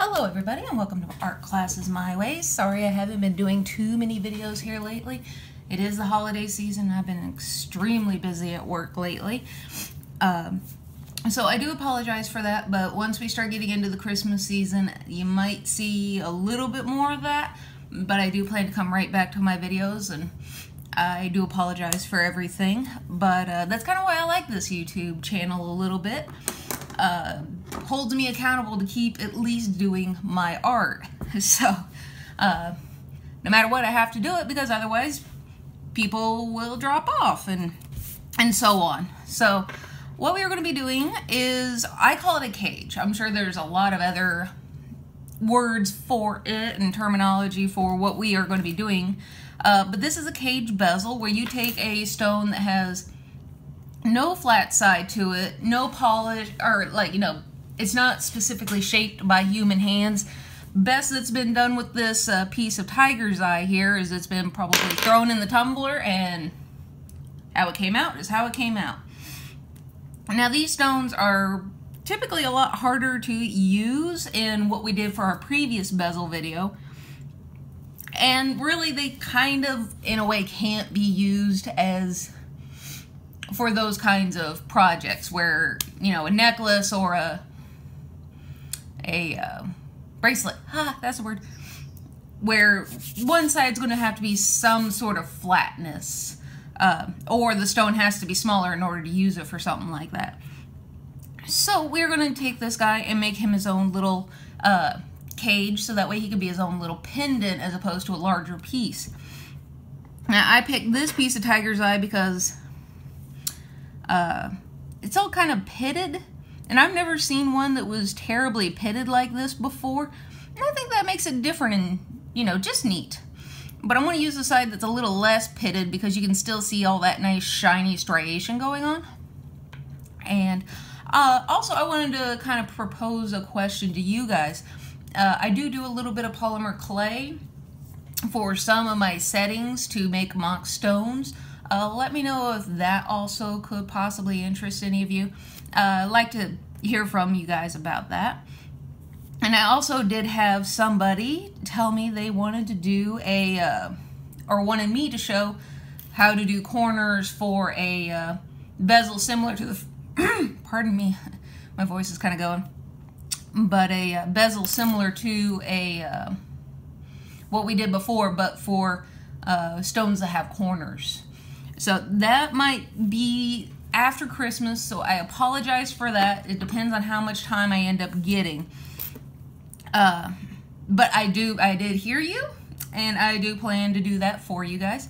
Hello everybody and welcome to Art Classes My Ways. Sorry I haven't been doing too many videos here lately. It is the holiday season. I've been extremely busy at work lately. So I do apologize for that, but once we start getting into the Christmas season, you might see a little bit more of that, but I do plan to come right back to my videos, and I do apologize for everything, but that's kind of why I like this YouTube channel a little bit. Holds me accountable to keep at least doing my art. So, no matter what, I have to do it because otherwise people will drop off and so on. So, what we are going to be doing is, I call it a cage. I'm sure there's a lot of other words for it and terminology for what we are going to be doing. But this is a cage bezel where you take a stone that has no flat side to it, no polish, or it's not specifically shaped by human hands. Best that's been done with this piece of tiger's eye here is it's been probably thrown in the tumbler, and how it came out is how it came out. Now these stones are typically a lot harder to use in what we did for our previous bezel video. And really they kind of, in a way, can't be used as for those kinds of projects where, you know, a necklace or a bracelet, that's the word, where one side's going to have to be some sort of flatness, or the stone has to be smaller in order to use it for something like that. So we're going to take this guy and make him his own little cage, so that way he can be his own little pendant as opposed to a larger piece. Now I picked this piece of tiger's eye because it's all kind of pitted, and I've never seen one that was terribly pitted like this before, and I think that makes it different and, you know, just neat. But I'm going to use the side that's a little less pitted because you can still see all that nice shiny striation going on. And also I wanted to kind of propose a question to you guys. I do a little bit of polymer clay for some of my settings to make mock stones. Let me know if that also could possibly interest any of you. I'd like to hear from you guys about that. And I also did have somebody tell me they wanted to do or wanted me to show how to do corners for a bezel similar to the, pardon me, my voice is kind of going, but a bezel similar to what we did before, but for stones that have corners. So that might be after Christmas, so I apologize for that. It depends on how much time I end up getting. But I did hear you, and I do plan to do that for you guys.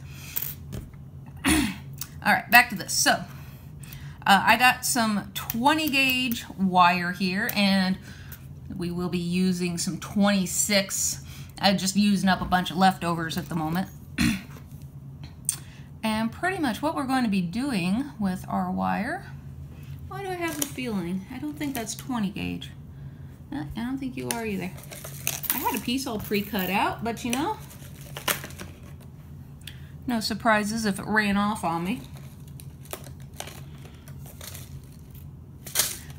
Alright, back to this. So, I got some 20 gauge wire here, and we will be using some 26. I'm just using up a bunch of leftovers at the moment. And pretty much what we're going to be doing with our wire, why do I have the feeling? I don't think that's 20 gauge. I don't think you are either. I had a piece all pre-cut out, but you know, no surprises if it ran off on me.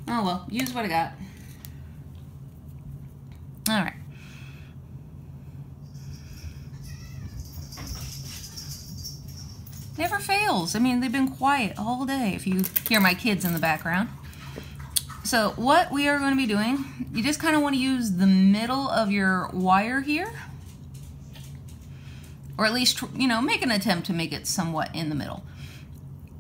Oh well, use what I got. Alright. Never fails. I mean, they've been quiet all day if you hear my kids in the background. So what we are going to be doing, you just kind of want to use the middle of your wire here, or at least, you know, make an attempt to make it somewhat in the middle.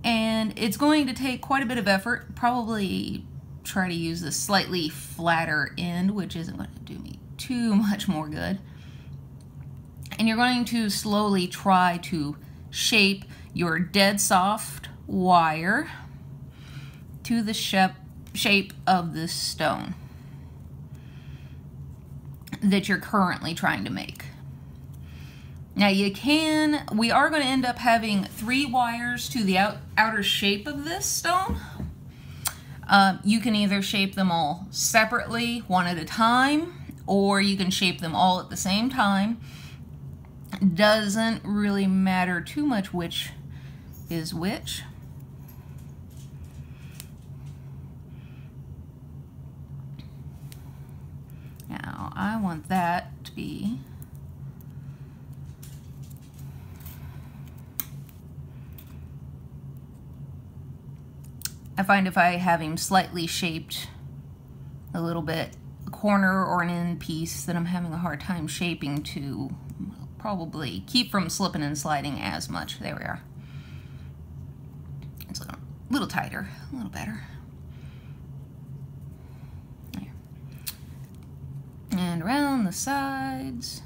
And it's going to take quite a bit of effort. Probably try to use the slightly flatter end, which isn't going to do me too much more good. And you're going to slowly try to shape your dead soft wire to the shape of this stone that you're currently trying to make. Now we are going to end up having 3 wires to the outer shape of this stone. You can either shape them all separately, one at a time, or you can shape them all at the same time. Doesn't really matter too much which is which. Now, I want that to be I find if I have him slightly shaped a little bit, a corner or an end piece that I'm having a hard time shaping to probably keep from slipping and sliding as much. There we are. It's a little tighter, a little better. There. And around the sides.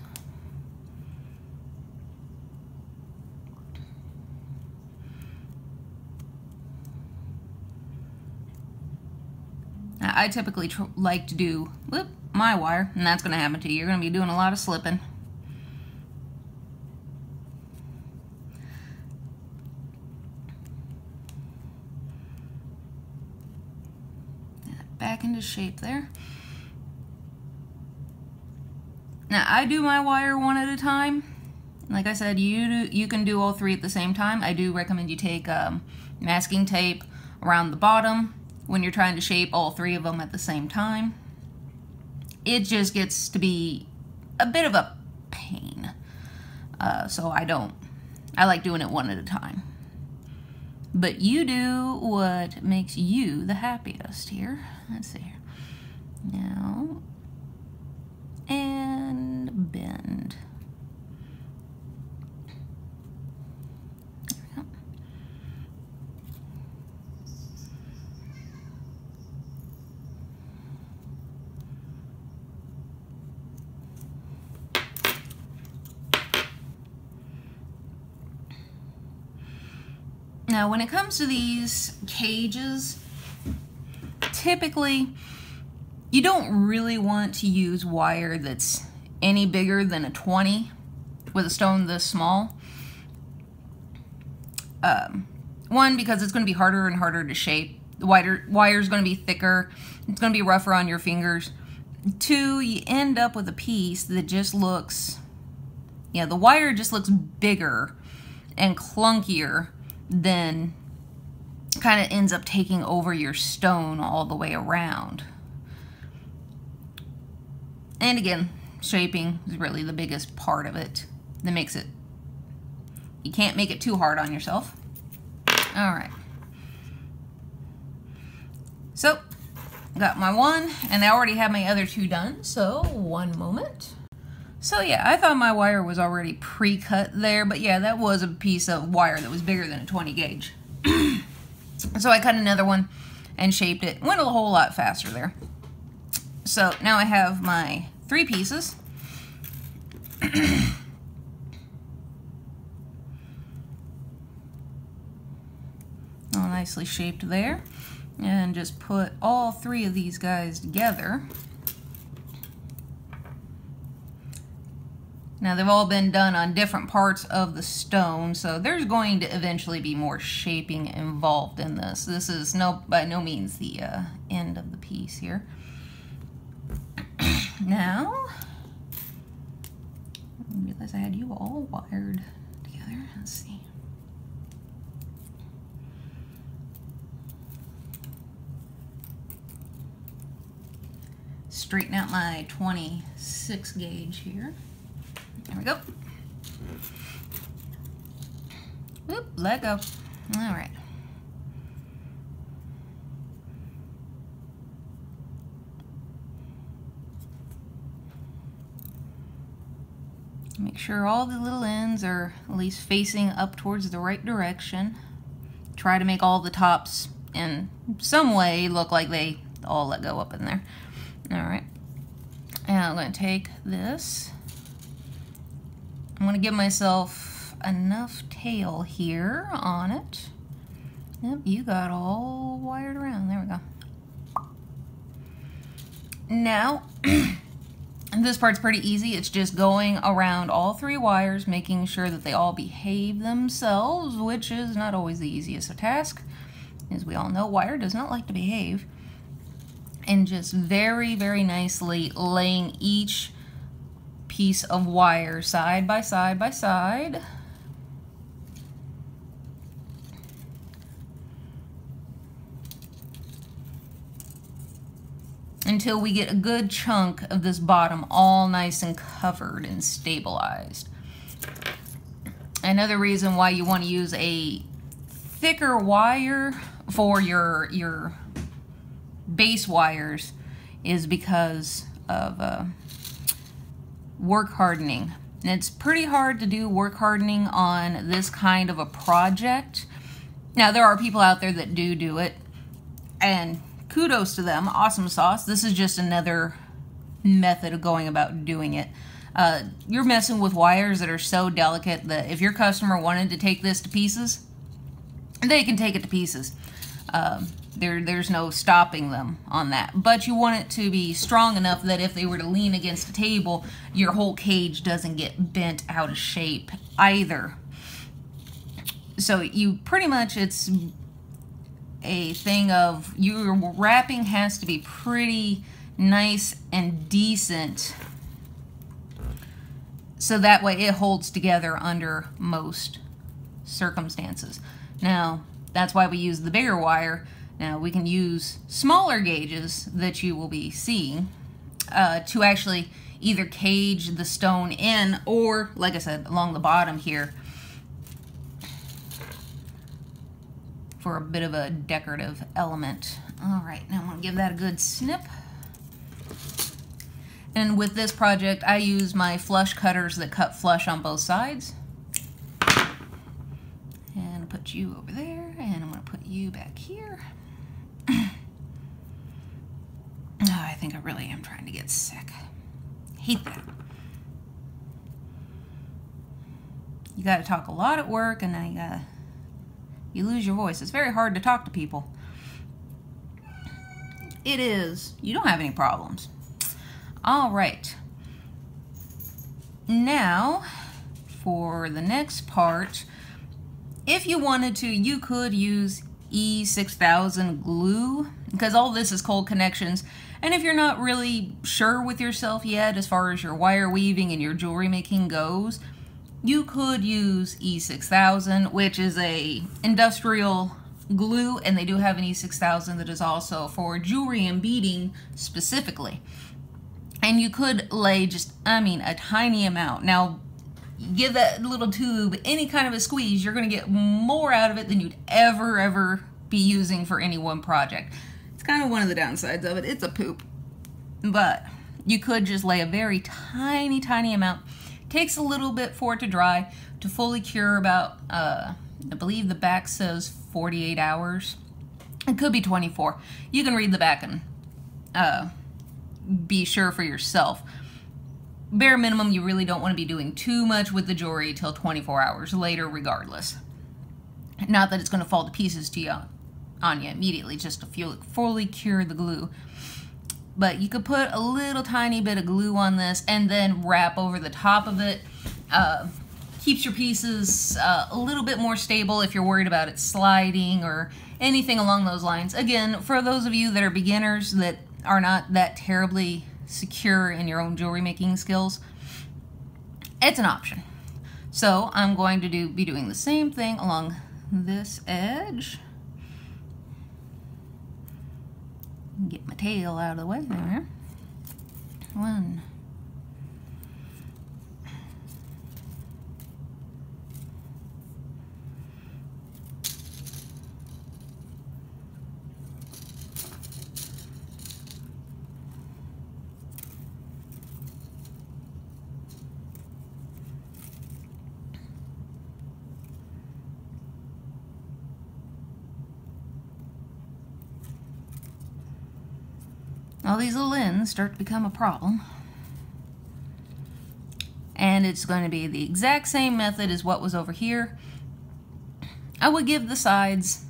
Now, I typically like to do my wire, and that's going to happen to you. You're going to be doing a lot of slipping. Back into shape there. Now, I do my wire one at a time. Like I said, you can do all three at the same time. I do recommend you take masking tape around the bottom when you're trying to shape all three of them at the same time. It just gets to be a bit of a pain. So I like doing it one at a time. But you do what makes you the happiest here. Let's see here. Now, and bend. There we go. Now, when it comes to these cages, typically, you don't really want to use wire that's any bigger than a 20 with a stone this small. One, because it's going to be harder and harder to shape. The wire is going to be thicker. It's going to be rougher on your fingers. Two, you end up with a piece that just looks, the wire just looks bigger and clunkier than kind of ends up taking over your stone all the way around. And again, shaping is really the biggest part of it that makes it, you can't make it too hard on yourself. All right. So, got my one, and I already have my other two done, so one moment. So yeah, I thought my wire was already pre-cut there, but yeah, that was a piece of wire that was bigger than a 20 gauge. So I cut another one and shaped it. Went a whole lot faster there. So now I have my three pieces. All nicely shaped there. And just put all three of these guys together. Now they've all been done on different parts of the stone, so there's going to eventually be more shaping involved in this. This is by no means the end of the piece here. Now, I realize I had you all wired together. Let's see. Straighten out my 26 gauge here. There we go. Whoop, let go. All right. Make sure all the little ends are at least facing up towards the right direction. Try to make all the tops in some way look like they all let go up in there. All right. And I'm going to take this. I'm going to give myself enough tail here on it. Yep, you got all wired around. There we go. Now, this part's pretty easy. It's just going around all three wires, making sure that they all behave themselves, which is not always the easiest of task. As we all know, wire does not like to behave. And just very, very nicely laying each piece of wire side by side by side. until we get a good chunk of this bottom all nice and covered and stabilized. Another reason why you want to use a thicker wire for your base wires is because of work hardening. And it's pretty hard to do work hardening on this kind of a project. Now, there are people out there that do it, and kudos to them, awesome sauce. This is just another method of going about doing it. You're messing with wires that are so delicate that if your customer wanted to take this to pieces, they can take it to pieces. There's no stopping them on that. But you want it to be strong enough that if they were to lean against a table, your whole cage doesn't get bent out of shape either. So you pretty much, it's a thing of your wrapping has to be pretty nice and decent, so that way it holds together under most circumstances. Now, that's why we use the bigger wire. Now, we can use smaller gauges that you will be seeing to actually either cage the stone in, or, like I said, along the bottom here for a bit of a decorative element. All right, now I'm going to give that a good snip. And with this project, I use my flush cutters that cut flush on both sides. And I'll put you over there, and I'm going to put you back here. Oh, I think I really am trying to get sick. Hate that. You got to talk a lot at work, and then you lose your voice. It's very hard to talk to people. It is. You don't have any problems. All right. Now, for the next part, if you wanted to, you could use E6000 glue, because all this is cold connections. And if you're not really sure with yourself yet as far as your wire weaving and your jewelry making goes, you could use E6000, which is a industrial glue, and they do have an E6000 that is also for jewelry and beading specifically. And you could lay just, I mean, a tiny amount. Now, give that little tube any kind of a squeeze, you're going to get more out of it than you'd ever be using for any one project. It's kind of one of the downsides of it. It's a poop. But you could just lay a very tiny amount. Takes a little bit for it to dry. To fully cure about, I believe the back says 48 hours. It could be 24. You can read the back and be sure for yourself. Bare minimum, you really don't want to be doing too much with the jewelry till 24 hours later regardless. Not that it's going to fall to pieces to you on you immediately, just to fully cure the glue. But you could put a little tiny bit of glue on this and then wrap over the top of it. Keeps your pieces a little bit more stable if you're worried about it sliding or anything along those lines. Again, for those of you that are beginners that are not that terribly secure in your own jewelry making skills, it's an option. So I'm going to be doing the same thing along this edge. Get my tail out of the way there. One. All these little ends start to become a problem. And it's going to be the exact same method as what was over here. I would give the sides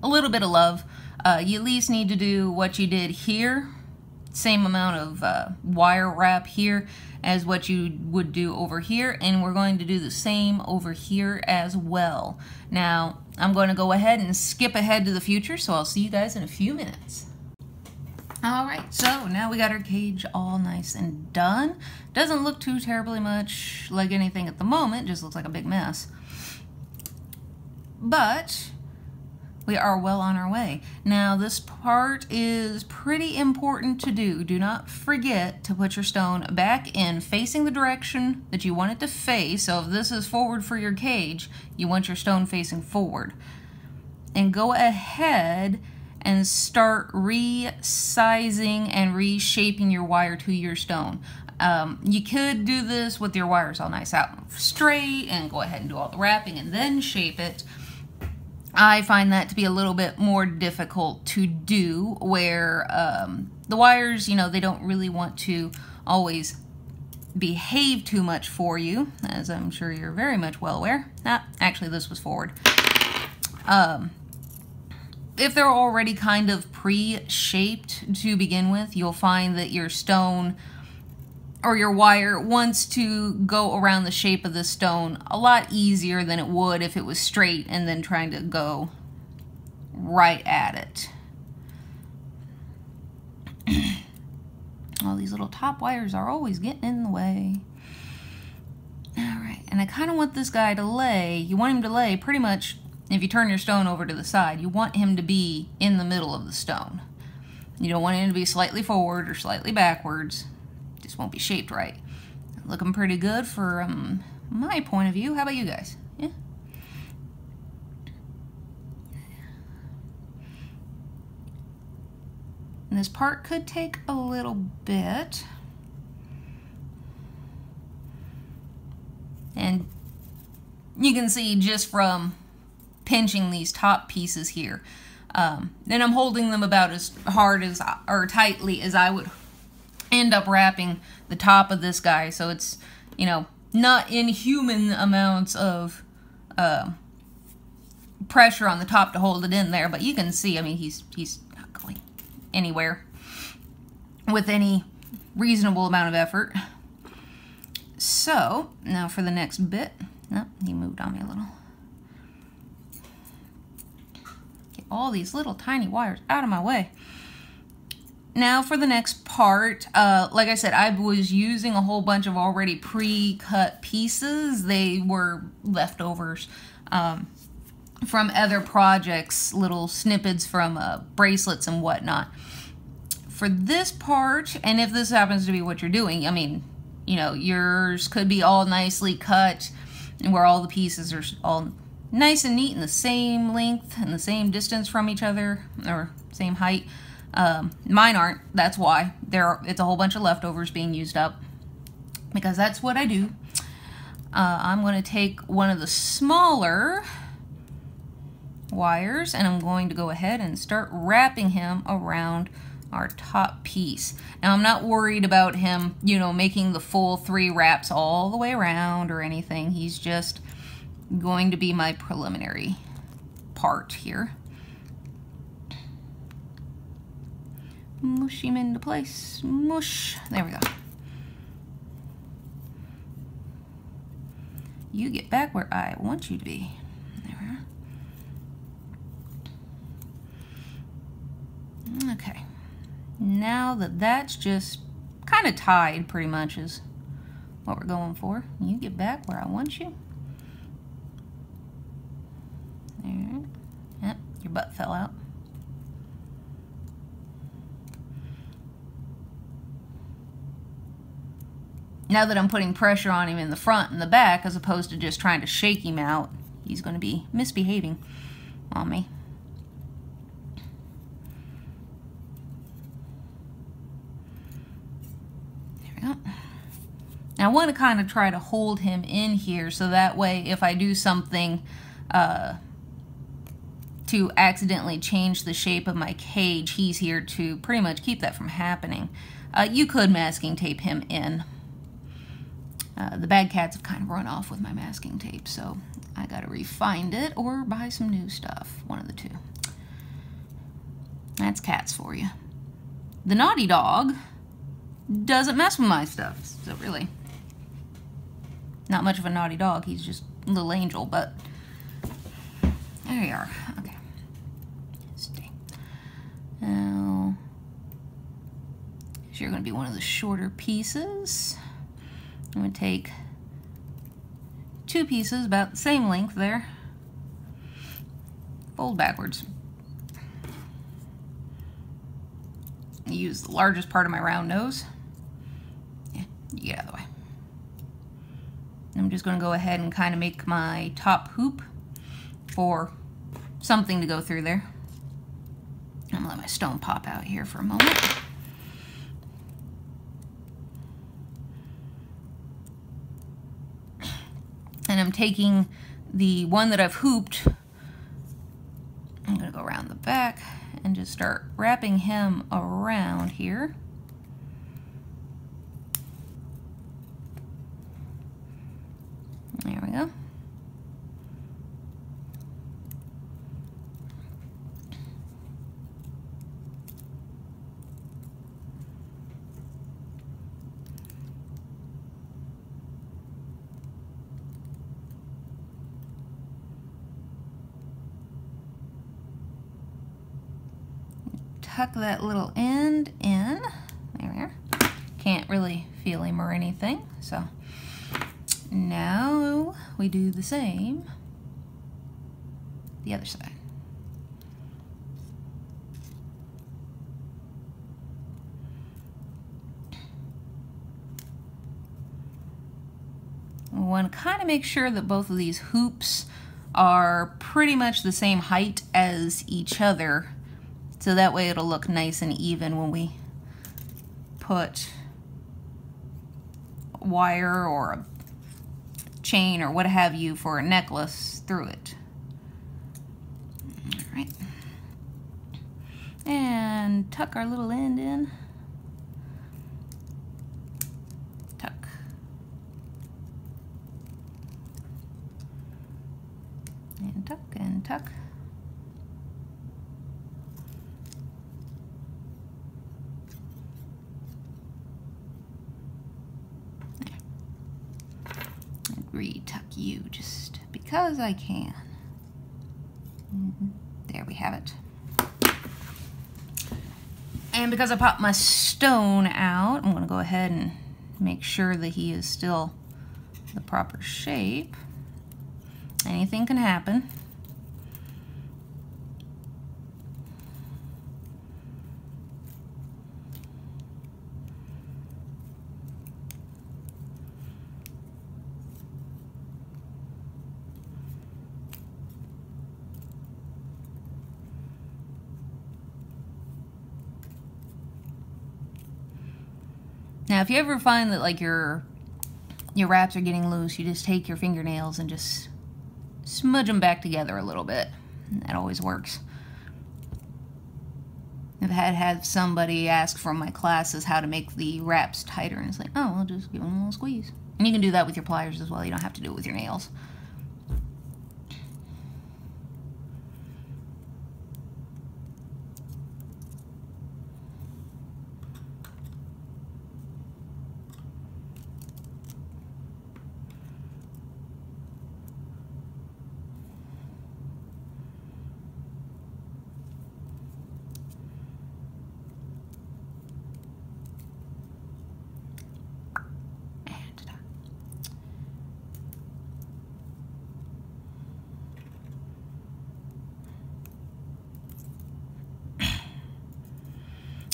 a little bit of love. You at least need to do what you did here. Same amount of wire wrap here as what you would do over here. And we're going to do the same over here as well. Now, I'm going to go ahead and skip ahead to the future, so I'll see you guys in a few minutes. Alright, so now we got our cage all nice and done. Doesn't look too terribly much like anything at the moment, just looks like a big mess. But we are well on our way. Now this part is pretty important to do. Do not forget to put your stone back in facing the direction that you want it to face. So if this is forward for your cage, you want your stone facing forward. And go ahead and start resizing and reshaping your wire to your stone. You could do this with your wires all nice out straight and go ahead and do all the wrapping and then shape it. I find that to be a little bit more difficult to do, where the wires, you know, they don't really want to always behave too much for you, as I'm sure you're very much well aware. Actually, this was forward. If they're already kind of pre-shaped to begin with, you'll find that your stone or your wire wants to go around the shape of the stone a lot easier than it would if it was straight and then trying to go right at it. All these little top wires are always getting in the way. Alright, and I kind of want this guy to lay, you want him to lay pretty much, if you turn your stone over to the side, you want him to be in the middle of the stone. You don't want him to be slightly forward or slightly backwards. Just won't be shaped right. Looking pretty good for my point of view. How about you guys? Yeah. And this part could take a little bit. And you can see just from pinching these top pieces here. Then I'm holding them about as hard as or tightly as I would end up wrapping the top of this guy, so it's, you know, not inhuman amounts of pressure on the top to hold it in there, but you can see, I mean, he's not going anywhere with any reasonable amount of effort. So now for the next bit, he moved on me a little. Get all these little tiny wires out of my way. Now for the next part, like I said, I was using a whole bunch of already pre-cut pieces. They were leftovers from other projects, little snippets from bracelets and whatnot. For this part, and if this happens to be what you're doing, I mean, you know, yours could be all nicely cut and where all the pieces are all nice and neat and the same length and the same distance from each other, or same height. Mine aren't. That's why it's a whole bunch of leftovers being used up, because that's what I do. I'm going to take one of the smaller wires and I'm going to go ahead and start wrapping him around our top piece. Now I'm not worried about him, you know, making the full 3 wraps all the way around or anything. He's just going to be my preliminary part here. Mush him into place. Mush. There we go. You get back where I want you to be. There we are. Okay. Now that that's just kind of tied, pretty much is what we're going for. You get back where I want you. There. Yep, your butt fell out. Now that I'm putting pressure on him in the front and the back, as opposed to just trying to shake him out, he's going to be misbehaving on me. There we go. Now I want to kind of try to hold him in here, so that way if I do something to accidentally change the shape of my cage, he's here to pretty much keep that from happening. You could masking tape him in. The bad cats have kind of run off with my masking tape, so I gotta refind it or buy some new stuff. One of the two. That's cats for you. The naughty dog doesn't mess with my stuff, so really, not much of a naughty dog. He's just a little angel, but there you are. Okay. Stay. Now, so you're gonna be one of the shorter pieces. I'm going to take 2 pieces about the same length there, fold backwards, use the largest part of my round nose. Yeah, you get out of the way. I'm just going to go ahead and kind of make my top hoop for something to go through there. I'm going to let my stone pop out here for a moment. And I'm taking the one that I've hooped, I'm going to go around the back and just start wrapping him around here. There we go. Tuck that little end in. There we are. Can't really feel him or anything, so now we do the same the other side. We want to kind of make sure that both of these hoops are pretty much the same height as each other, so that way it'll look nice and even when we put wire or a chain or what have you for a necklace through it. All right. And tuck our little end in. Tuck. And tuck and tuck. Retuck you just because I can. There we have it. And because I popped my stone out, I'm going to go ahead and make sure that he is still the proper shape. Anything can happen. Now, if you ever find that like your wraps are getting loose, you just take your fingernails and just smudge them back together a little bit. That always works. I've had somebody ask from my classes how to make the wraps tighter, and it's like, oh, I'll just give them a little squeeze. And you can do that with your pliers as well. You don't have to do it with your nails.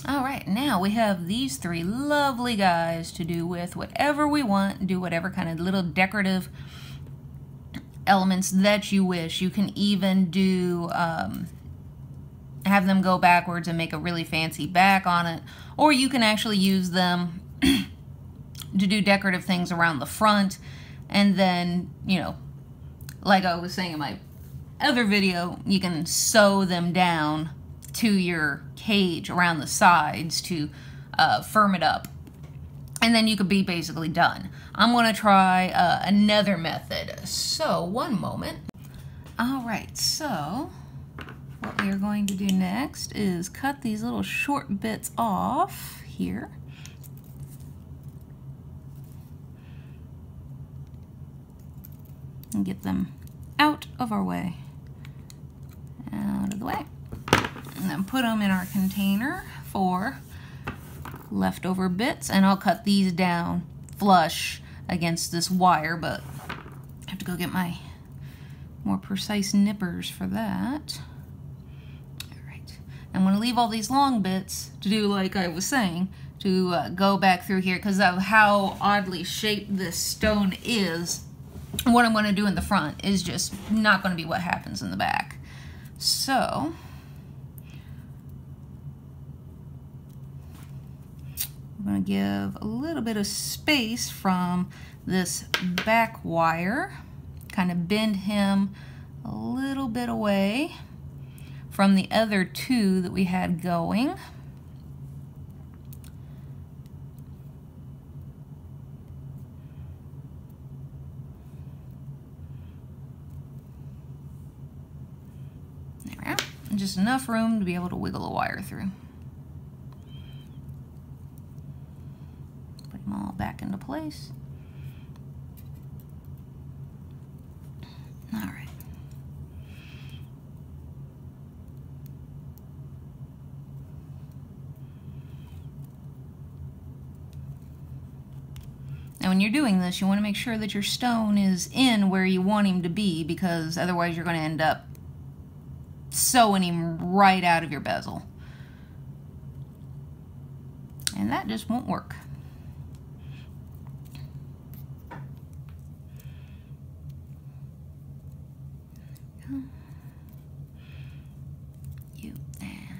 Alright, now we have these three lovely guys to do with whatever we want, do whatever kind of little decorative elements that you wish. You can even do, have them go backwards and make a really fancy back on it, or you can actually use them to do decorative things around the front, and then, you know, like I was saying in my other video, you can sew them down to your cage around the sides to firm it up, and then you could be basically done. I'm going to try another method, so one moment. Alright, so what we are going to do next is cut these little short bits off here. And get them out of our way. Out of the way. And then put them in our container for leftover bits, and I'll cut these down flush against this wire, but I have to go get my more precise nippers for that. All right. I'm going to leave all these long bits to do, like I was saying, to go back through here because of how oddly shaped this stone is. What I'm going to do in the front is just not going to be what happens in the back. So I'm going to give a little bit of space from this back wire, kind of bend him a little bit away from the other two that we had going. There we are. Just enough room to be able to wiggle the wire through. Put them all back into place. All right. Now when you're doing this, you want to make sure that your stone is in where you want him to be, because otherwise you're going to end up sewing him right out of your bezel. And that just won't work. You and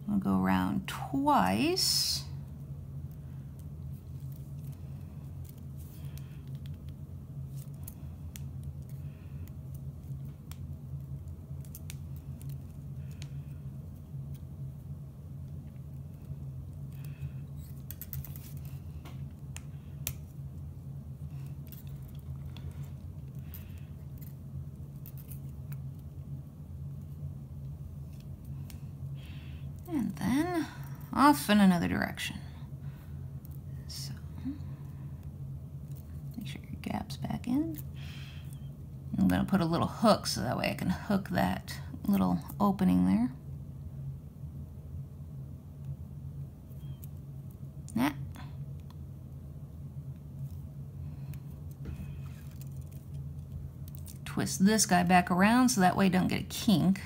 we'll go around twice. And then off in another direction. So make sure your gap's back in. I'm going to put a little hook so that way I can hook that little opening there. Nah. Twist this guy back around so that way it don't get a kink.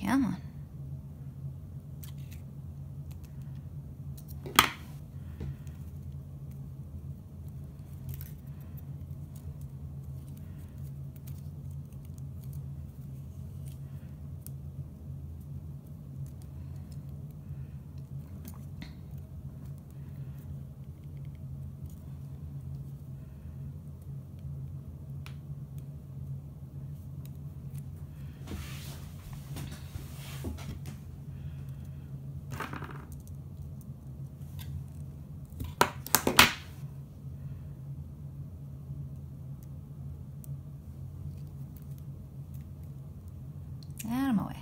Come on. Out of my way.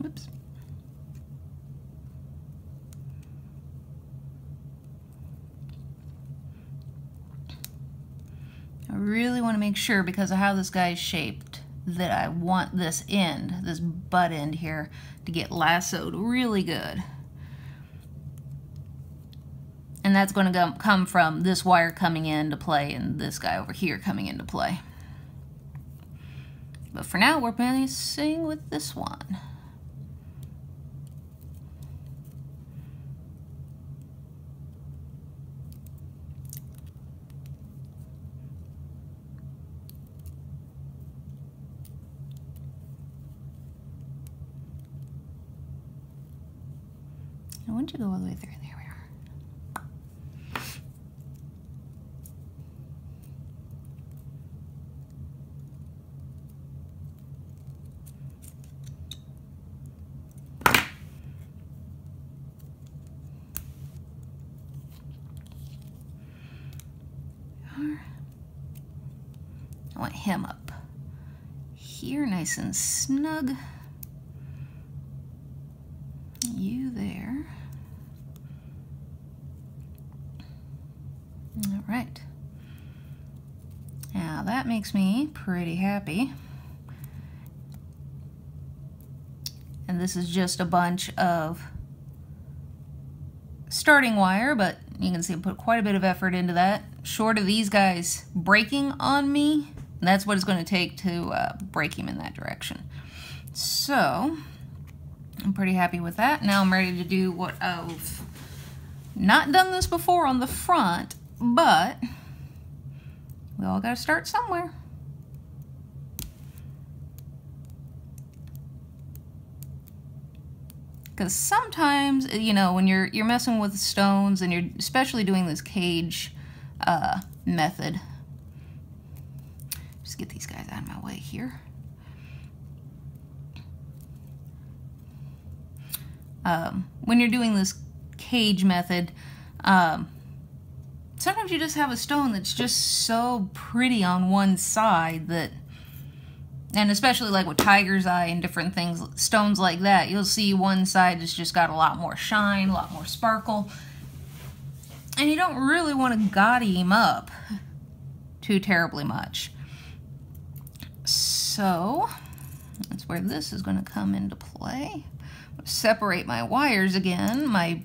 Oops. I really want to make sure, because of how this guy is shaped, that I want this end, this butt end here, to get lassoed really good. And that's going to come from this wire coming into play and this guy over here coming into play. But for now, we're messing with this one. Now, once you go all the way through, there we are. I want him up here, nice and snug. You there. All right. Now that makes me pretty happy. And this is just a bunch of starting wire, but you can see I put quite a bit of effort into that. Short of these guys breaking on me, that's what it's going to take to break him in that direction. So I'm pretty happy with that. Now I'm ready to do what I've not done this before on the front, but we all got to start somewhere. Because sometimes, you know, when you're messing with stones and you're especially doing this cage method, just get these guys out of my way here. When you're doing this cage method, sometimes you just have a stone that's just so pretty on one side that, and especially like with tiger's eye and different things, stones like that, you'll see one side has just got a lot more shine, a lot more sparkle, and you don't really want to gaudy him up too terribly much. So that's where this is going to come into play. Separate my wires again, my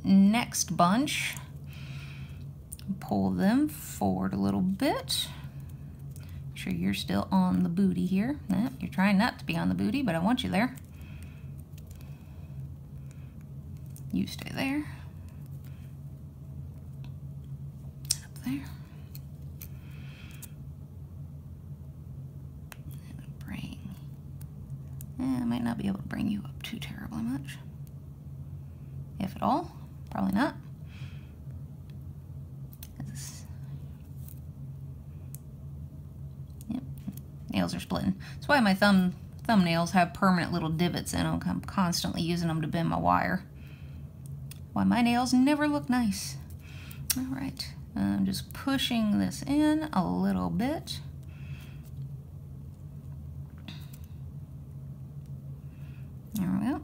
next bunch, pull them forward a little bit. Make sure you're still on the booty here. You're trying not to be on the booty, but I want you there. You stay there. Up there. I might not be able to bring you up too terribly much. If at all, probably not. Yep, nails are splitting. That's why my thumbnails have permanent little divots in them. I'm constantly using them to bend my wire. Why my nails never look nice. All right, I'm just pushing this in a little bit. There we go.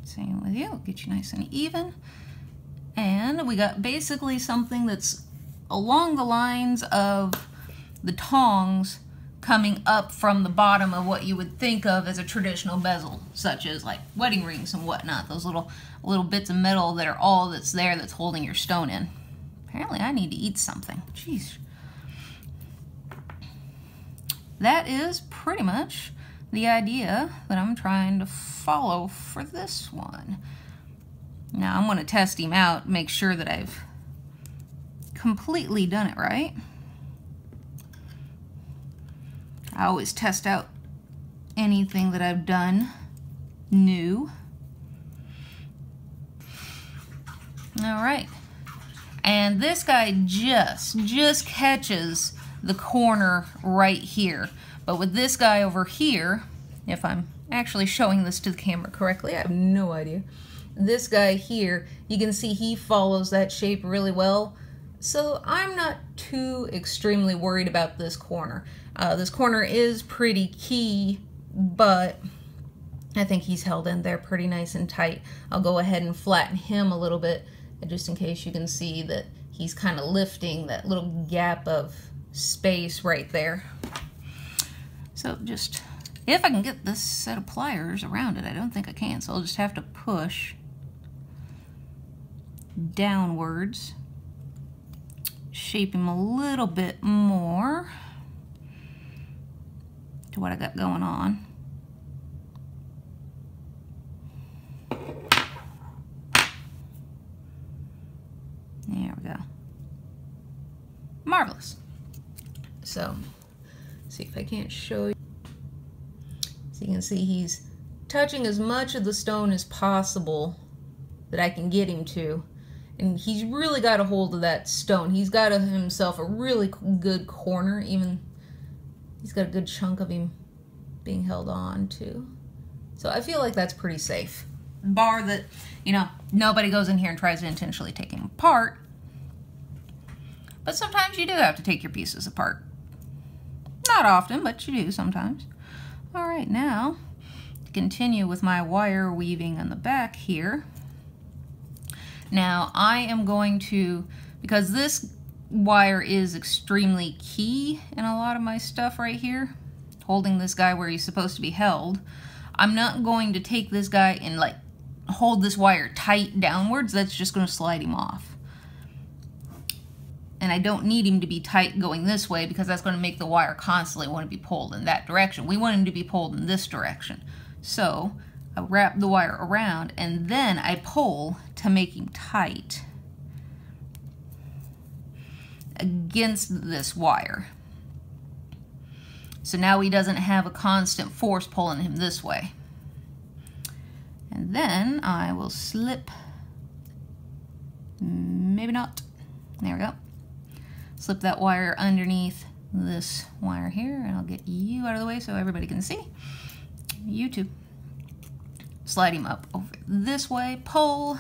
Same with you. Get you nice and even. And we got basically something that's along the lines of the tongs coming up from the bottom of what you would think of as a traditional bezel, such as like wedding rings and whatnot. Those little bits of metal that are all that's there that's holding your stone in. Apparently I need to eat something. Jeez. That is pretty much the idea that I'm trying to follow for this one. Now I'm going to test him out, make sure that I've completely done it right. I always test out anything that I've done new. All right, and this guy just catches the corner right here. But with this guy over here, if I'm actually showing this to the camera correctly, I have no idea. This guy here, you can see he follows that shape really well. So I'm not too extremely worried about this corner. This corner is pretty key, but I think he's held in there pretty nice and tight. I'll go ahead and flatten him a little bit, just in case you can see that he's kind of lifting that little gap of space right there. So just, if I can get this set of pliers around it, I don't think I can, so I'll just have to push downwards, shape him a little bit more to what I got going on. There we go. Marvelous. So, see if I can't show you. So you can see he's touching as much of the stone as possible that I can get him to. And he's really got a hold of that stone. He's got himself a really good corner. Even he's got a good chunk of him being held on to. So I feel like that's pretty safe. Bar that, you know, nobody goes in here and tries to intentionally take him apart. But sometimes you do have to take your pieces apart. Not often, but you do sometimes. All right, now to continue with my wire weaving on the back here. Now I am going to, because this wire is extremely key in a lot of my stuff right here, holding this guy where he's supposed to be held, I'm not going to take this guy and like hold this wire tight downwards. That's just going to slide him off. And I don't need him to be tight going this way because that's going to make the wire constantly want to be pulled in that direction. We want him to be pulled in this direction. So I wrap the wire around and then I pull to make him tight against this wire. So now he doesn't have a constant force pulling him this way. And then I will slip, maybe not, there we go. Slip that wire underneath this wire here, and I'll get you out of the way so everybody can see. You too. Slide him up over this way, pull,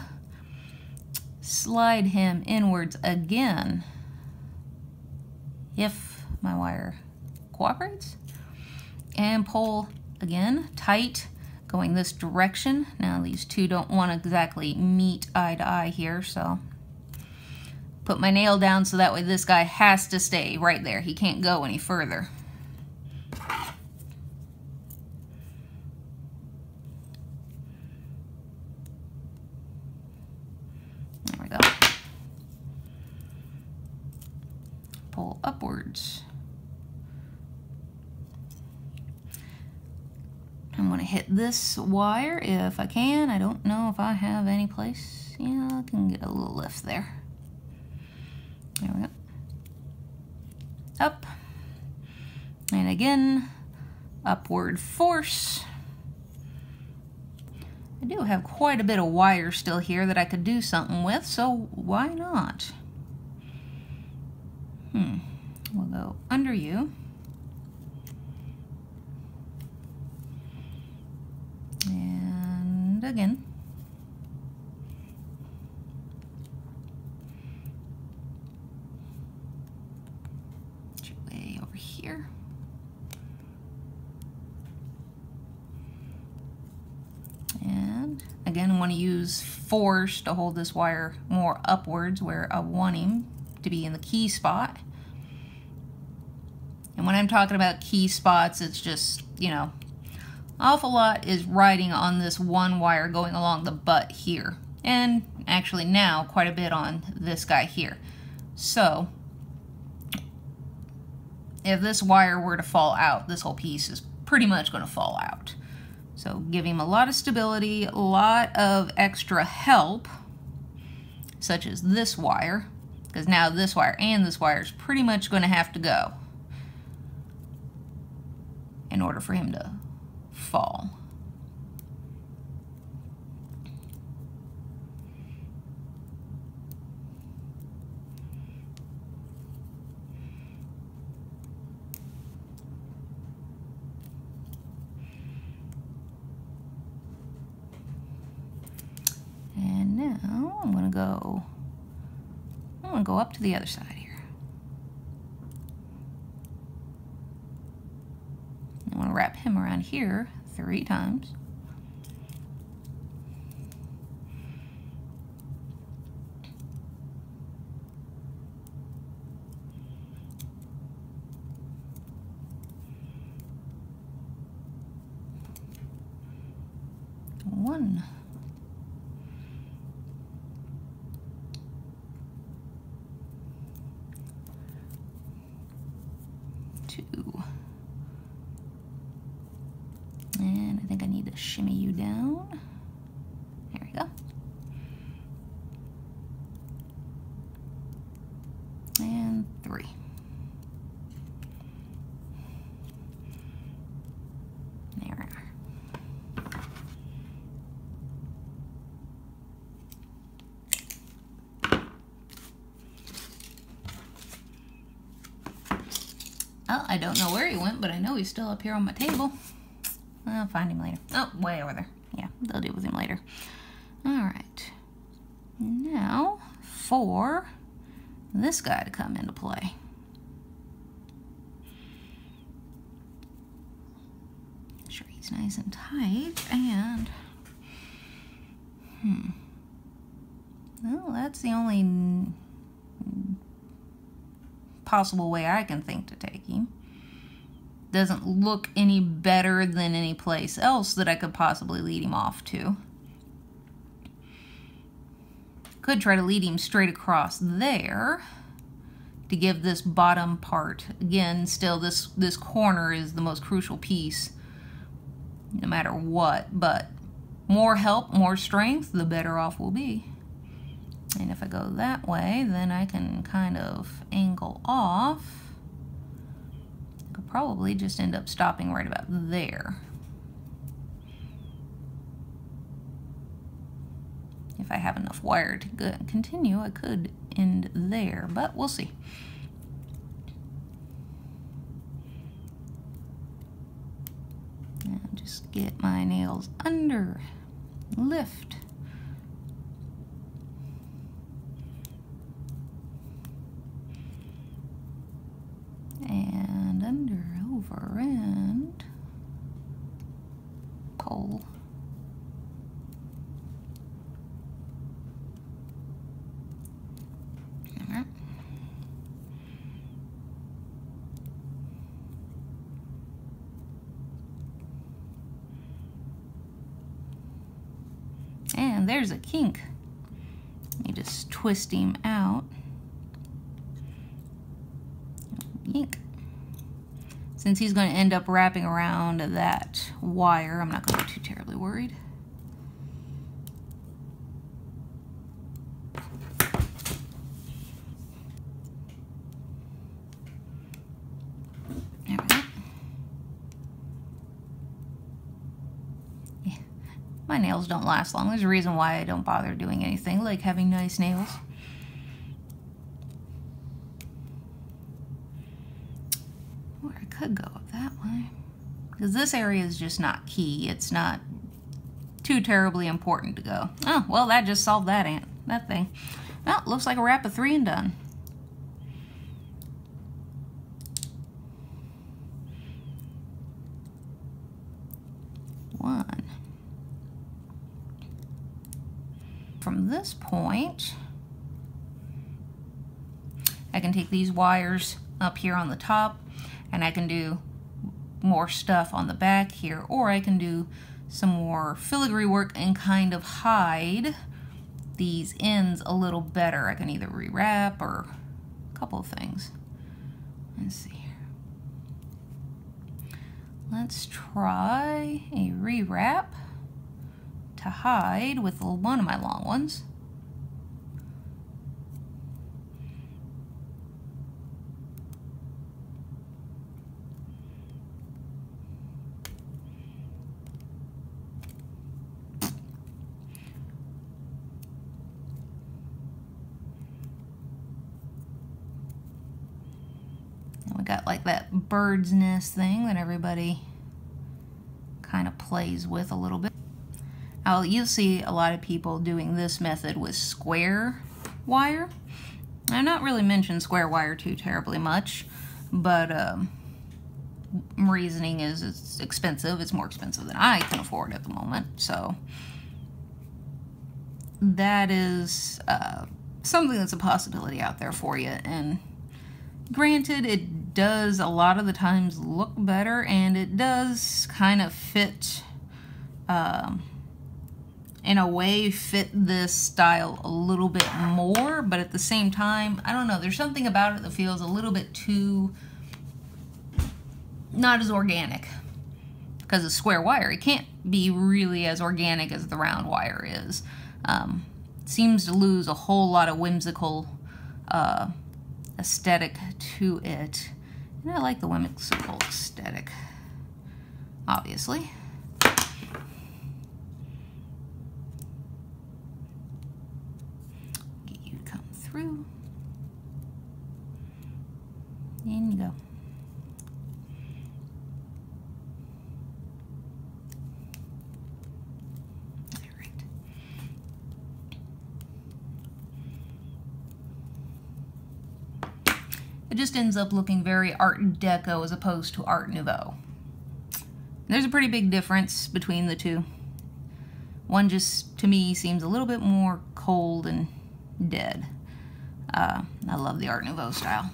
slide him inwards again if my wire cooperates, and pull again, tight, going this direction. Now these two don't want to exactly meet eye to eye here, so put my nail down so that way this guy has to stay right there. He can't go any further. There we go. Pull upwards. I'm going to hit this wire if I can. I don't know if I have any place. Yeah, I can get a little lift there. There we go. Up. And again, upward force. I do have quite a bit of wire still here that I could do something with, so why not? We'll go under you. And again. Way over here. And again, I want to use force to hold this wire more upwards where I want him to be in the key spot. And when I'm talking about key spots, it's just, you know, awful lot is riding on this one wire going along the butt here. And actually now quite a bit on this guy here. So if this wire were to fall out, this whole piece is pretty much going to fall out. So give him a lot of stability, a lot of extra help, such as this wire, because now this wire and this wire is pretty much going to have to go in order for him to fall. And now I'm going to go up to the other side here. I want to wrap him around here 3 times. One, 2. And I think I need to shimmy you down. There we go. And 3. There we are. Oh, I don't know where he went, but I know he's still up here on my table. I'll find him later. Oh, way over there. Yeah, they'll deal with him later. All right. Now, for this guy to come into play. Make sure he's nice and tight, and well, that's the only possible way I can think to take him. Doesn't look any better than any place else that I could possibly lead him off to. Could try to lead him straight across there to give this bottom part, again, still this corner is the most crucial piece no matter what, but more help, more strength, the better off we'll be. And if I go that way, then I can kind of angle off. I could probably just end up stopping right about there. If I have enough wire to continue, I could end there, but we'll see. And just get my nails under, lift. And under, over, and pull. All right. And there's a kink. Let me just twist him out. Yank. Since he's going to end up wrapping around that wire, I'm not going to be too terribly worried. There we go. Yeah. My nails don't last long. There's a reason why I don't bother doing anything like having nice nails. Could go up that way because this area is just not key. It's not too terribly important to go. Oh, well, that just solved that thing. Well, looks like a wrap of 3 and done. One. From this point, I can take these wires up here on the top, and I can do more stuff on the back here, or I can do some more filigree work and kind of hide these ends a little better. I can either rewrap or a couple of things. Let's see here. Let's try a rewrap to hide with one of my long ones. We got like that bird's nest thing that everybody kind of plays with a little bit. You'll see a lot of people doing this method with square wire. I've not really mentioned square wire too terribly much, but reasoning is it's expensive. It's more expensive than I can afford at the moment. So that is something that's a possibility out there for you. And granted, it does a lot of the times look better, and it does kind of fit, in a way, fit this style a little bit more, but at the same time, I don't know, there's something about it that feels a little bit too not as organic. Because of square wire, it can't be really as organic as the round wire is. Seems to lose a whole lot of whimsical aesthetic to it. And I like the whimsical aesthetic, obviously. Get you to come through. In you go. It just ends up looking very Art Deco as opposed to Art Nouveau. There's a pretty big difference between the two. One just, to me, seems a little bit more cold and dead. I love the Art Nouveau style,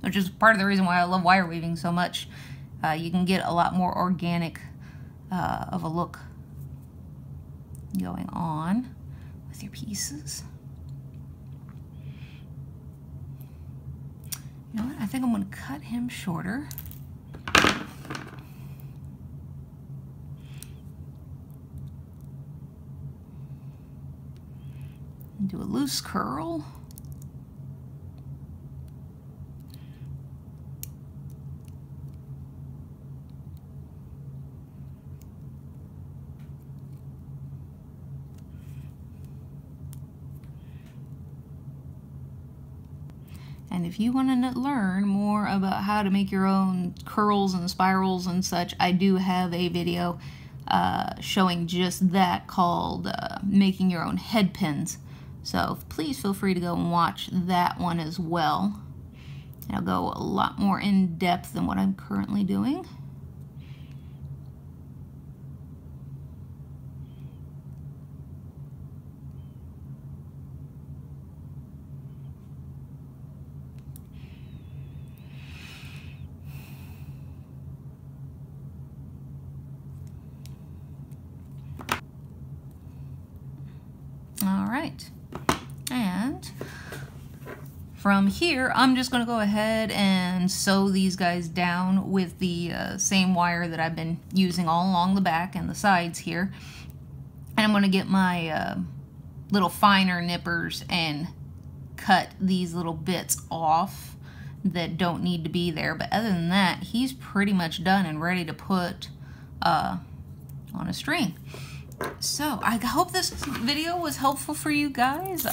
which is part of the reason why I love wire weaving so much. You can get a lot more organic of a look going on with your pieces. You know what? I think I'm going to cut him shorter. And do a loose curl. And if you want to learn more about how to make your own curls and spirals and such, I do have a video showing just that called Making Your Own Head Pins. So please feel free to go and watch that one as well. I'll go a lot more in depth than what I'm currently doing. Alright, and from here I'm just going to go ahead and sew these guys down with the same wire that I've been using all along the back and the sides here. And I'm going to get my little finer nippers and cut these little bits off that don't need to be there. But other than that, he's pretty much done and ready to put on a string. So I hope this video was helpful for you guys.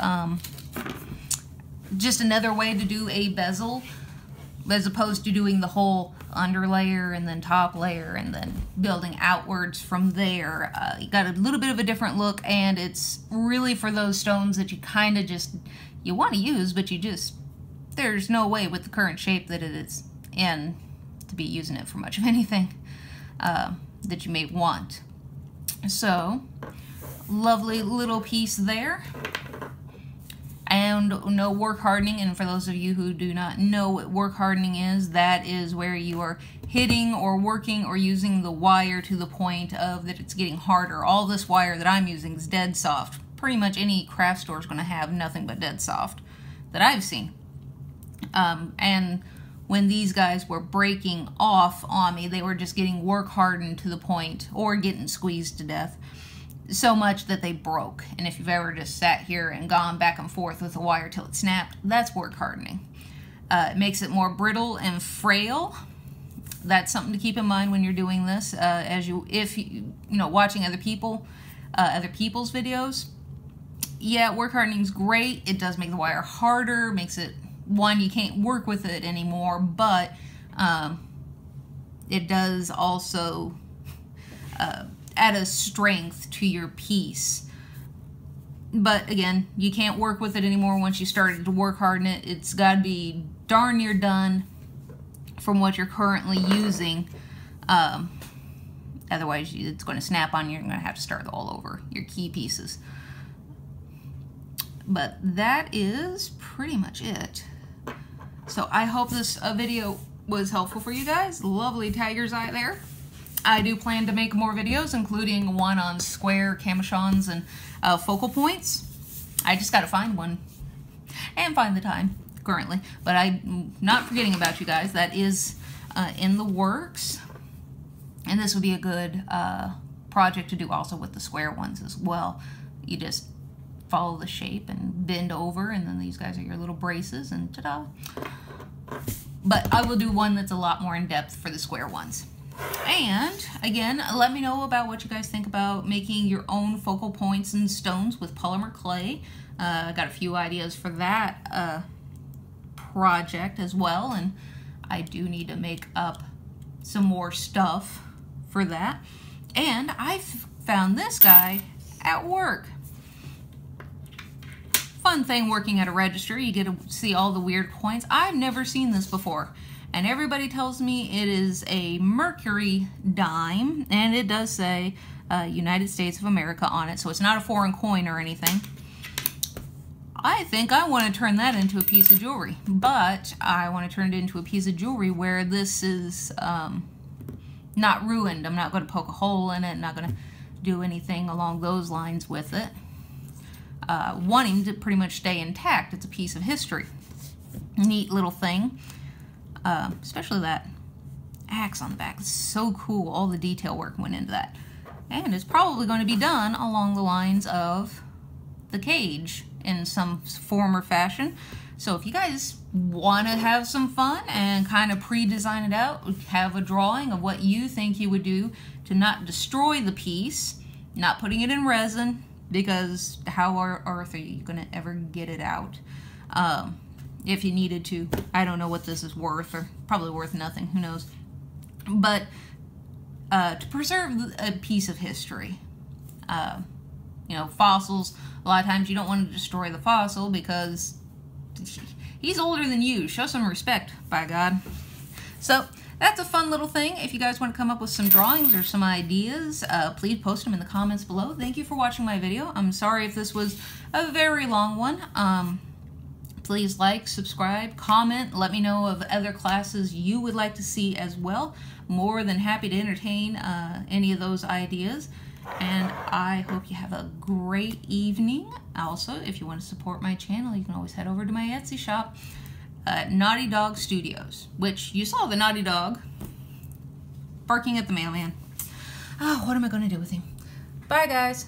Just another way to do a bezel as opposed to doing the whole underlayer and then top layer and then building outwards from there. You got a little bit of a different look, and it's really for those stones that you kind of just, you want to use, but you just, there's no way with the current shape that it is in to be using it for much of anything that you may want. So, lovely little piece there. And no work hardening, and for those of you who do not know what work hardening is, that is where you are hitting or working or using the wire to the point of that it's getting harder. All this wire that I'm using is dead soft. Pretty much any craft store is going to have nothing but dead soft that I've seen. And when these guys were breaking off on me, they were just getting work hardened to the point, or getting squeezed to death, so much that they broke. And if you've ever just sat here and gone back and forth with the wire till it snapped, that's work hardening. It makes it more brittle and frail. That's something to keep in mind when you're doing this. If you know, watching other people's videos. Yeah, work hardening is great. It does make the wire harder, makes it, one, you can't work with it anymore, but it does also add a strength to your piece. But again, you can't work with it anymore once you started to work harden it. It's got to be darn near done from what you're currently using. Otherwise, it's going to snap on you. You're going to have to start all over your key pieces. But that is pretty much it. So I hope this video was helpful for you guys. Lovely tiger's eye there. I do plan to make more videos, including one on square cabochons and focal points. I just got to find one and find the time currently. But I'm not forgetting about you guys. That is in the works. And this would be a good project to do also with the square ones as well. You just follow the shape and bend over, and then these guys are your little braces, and ta-da. But I will do one that's a lot more in depth for the square ones. And again, let me know about what you guys think about making your own focal points and stones with polymer clay. I got a few ideas for that project as well, and I do need to make up some more stuff for that. And I found this guy at work. Fun thing working at a register, you get to see all the weird coins. I've never seen this before, and everybody tells me it is a Mercury dime, and it does say United States of America on it, so it's not a foreign coin or anything. I think I want to turn that into a piece of jewelry, but I want to turn it into a piece of jewelry where this is not ruined. I'm not going to poke a hole in it, not going to do anything along those lines with it. Wanting to pretty much stay intact. It's a piece of history. Neat little thing. Especially that axe on the back. It's so cool. All the detail work went into that. And it's probably going to be done along the lines of the cage in some form or fashion. So if you guys want to have some fun and kind of pre-design it out, have a drawing of what you think you would do to not destroy the piece, not putting it in resin, because how on earth are you going to ever get it out? If you needed to. I don't know what this is worth, or probably worth nothing, who knows. But to preserve a piece of history. You know, fossils, a lot of times you don't want to destroy the fossil because he's older than you. Show some respect, by God. So that's a fun little thing. If you guys want to come up with some drawings or some ideas, please post them in the comments below. Thank you for watching my video. I'm sorry if this was a very long one. Please like, subscribe, comment. Let me know of other classes you would like to see as well. More than happy to entertain any of those ideas. And I hope you have a great evening. Also, if you want to support my channel, you can always head over to my Etsy shop. Naughty Dog Studios, which you saw the naughty dog barking at the mailman. Oh, what am I going to do with him? Bye, guys.